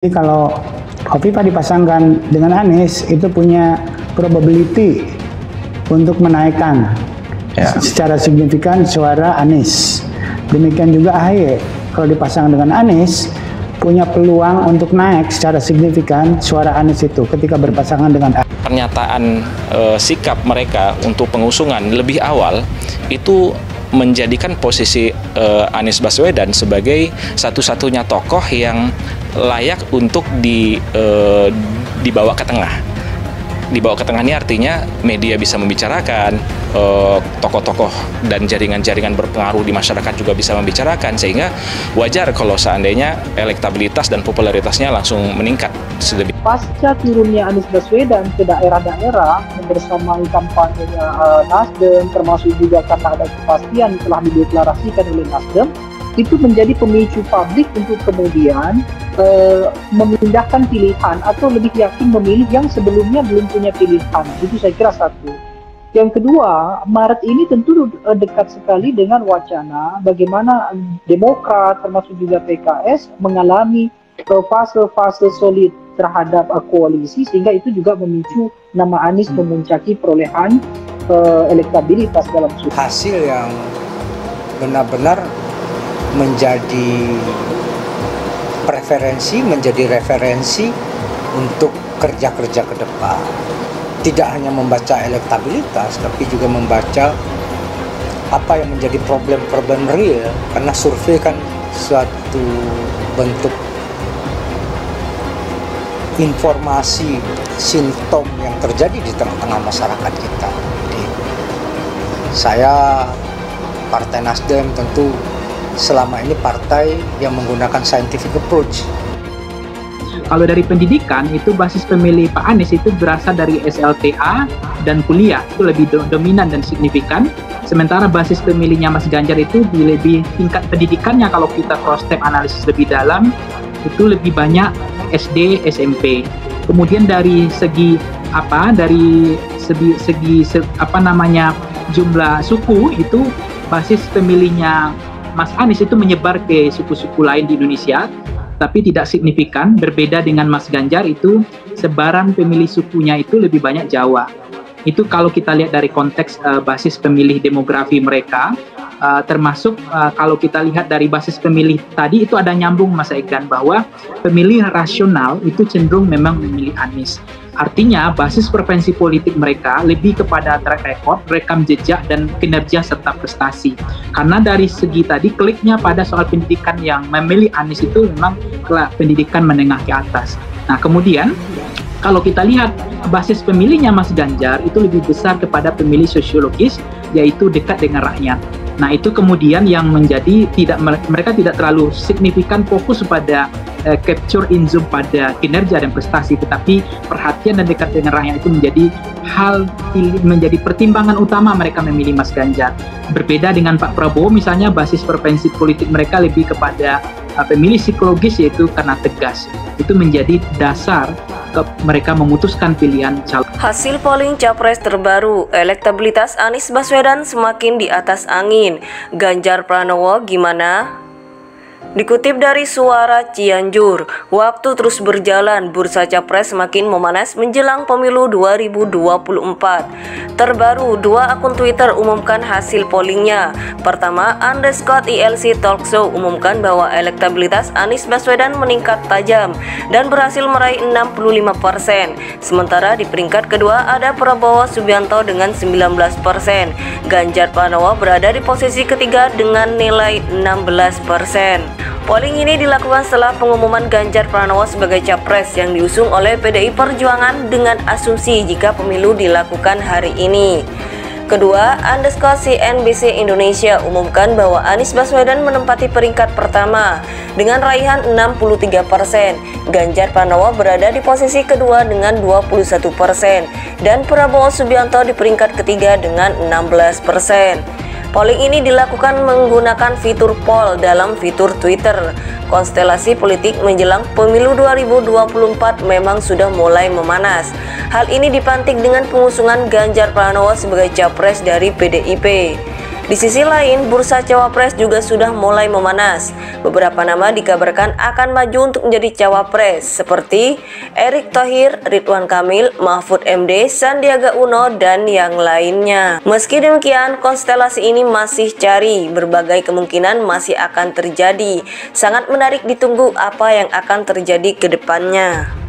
Jadi kalau Hovifah dipasangkan dengan Anies itu punya probability untuk menaikkan secara signifikan suara Anies. Demikian juga AHY kalau dipasangkan dengan Anies punya peluang untuk naik secara signifikan suara Anies itu ketika berpasangan dengan AHY. Pernyataan sikap mereka untuk pengusungan lebih awal itu menjadikan posisi Anies Baswedan sebagai satu-satunya tokoh yang layak untuk dibawa ke tengah. Dibawa ke tengah ini artinya media bisa membicarakan, tokoh-tokoh dan jaringan-jaringan berpengaruh di masyarakat juga bisa membicarakan, sehingga wajar kalau seandainya elektabilitas dan popularitasnya langsung meningkat. Pasca turunnya Anies Baswedan ke daerah-daerah bersamai kampanyenya Nasdem, termasuk juga karena ada kepastian telah dideklarasikan oleh Nasdem, itu menjadi pemicu publik untuk kemudian memindahkan pilihan atau lebih yakin memilih yang sebelumnya belum punya pilihan. Itu saya kira satu. Yang kedua, Maret ini tentu dekat sekali dengan wacana bagaimana Demokrat termasuk juga PKS mengalami fase-fase solid terhadap koalisi, sehingga itu juga memicu nama Anies memuncaki perolehan elektabilitas dalam survei. Hasil yang benar-benar menjadi preferensi, menjadi referensi untuk kerja-kerja ke depan. Tidak hanya membaca elektabilitas, tapi juga membaca apa yang menjadi problem-problem real, karena survei kan suatu bentuk informasi simptom yang terjadi di tengah-tengah masyarakat kita. Jadi, saya Partai Nasdem tentu selama ini partai yang menggunakan scientific approach. Kalau dari pendidikan itu basis pemilih Pak Anies itu berasal dari SLTA dan kuliah, itu lebih dominan dan signifikan. Sementara basis pemilihnya Mas Ganjar itu lebih tingkat pendidikannya, kalau kita cross step analisis lebih dalam itu lebih banyak SD, SMP. Kemudian dari segi jumlah suku itu basis pemilihnya Mas Anies itu menyebar ke suku-suku lain di Indonesia, tapi tidak signifikan. Berbeda dengan Mas Ganjar, itu sebaran pemilih sukunya itu lebih banyak Jawa. Itu kalau kita lihat dari konteks basis pemilih demografi mereka, termasuk kalau kita lihat dari basis pemilih tadi itu ada nyambung Mas Egan, bahwa pemilih rasional itu cenderung memang memilih Anies. Artinya basis preferensi politik mereka lebih kepada track record, rekam jejak, dan kinerja serta prestasi. Karena dari segi tadi kliknya pada soal pendidikan, yang memilih Anies itu memang pendidikan menengah ke atas. Nah kemudian kalau kita lihat basis pemilihnya Mas Ganjar itu lebih besar kepada pemilih sosiologis, yaitu dekat dengan rakyat. Nah itu kemudian yang menjadi mereka tidak terlalu signifikan fokus pada capture in zoom pada kinerja dan prestasi, tetapi perhatian dan dekat dengan rakyat itu menjadi pertimbangan utama mereka memilih Mas Ganjar. Berbeda dengan Pak Prabowo misalnya, basis preferensi politik mereka lebih kepada pemilih psikologis, yaitu karena tegas. Itu menjadi dasar mereka memutuskan pilihan calon. Hasil polling capres terbaru, elektabilitas Anies Baswedan semakin di atas angin. Ganjar Pranowo gimana? Dikutip dari Suara Cianjur, waktu terus berjalan, bursa capres semakin memanas menjelang pemilu 2024. Terbaru, dua akun Twitter umumkan hasil pollingnya. Pertama, _ILC Talkshow umumkan bahwa elektabilitas Anies Baswedan meningkat tajam dan berhasil meraih 65%. Sementara di peringkat kedua ada Prabowo Subianto dengan 19%. Ganjar Pranowo berada di posisi ketiga dengan nilai 16%. Polling ini dilakukan setelah pengumuman Ganjar Pranowo sebagai capres yang diusung oleh PDI Perjuangan dengan asumsi jika pemilu dilakukan hari ini. Kedua, _CNBC Indonesia umumkan bahwa Anies Baswedan menempati peringkat pertama dengan raihan 63%. Ganjar Pranowo berada di posisi kedua dengan 21% dan Prabowo Subianto di peringkat ketiga dengan 16%. Polling ini dilakukan menggunakan fitur poll dalam fitur Twitter. Konstelasi politik menjelang pemilu 2024 memang sudah mulai memanas. Hal ini dipantik dengan pengusungan Ganjar Pranowo sebagai capres dari PDIP. Di sisi lain, bursa cawapres juga sudah mulai memanas. Beberapa nama dikabarkan akan maju untuk menjadi cawapres seperti Erick Thohir, Ridwan Kamil, Mahfud MD, Sandiaga Uno, dan yang lainnya. Meski demikian, konstelasi ini masih cari, berbagai kemungkinan masih akan terjadi. Sangat menarik ditunggu apa yang akan terjadi ke depannya.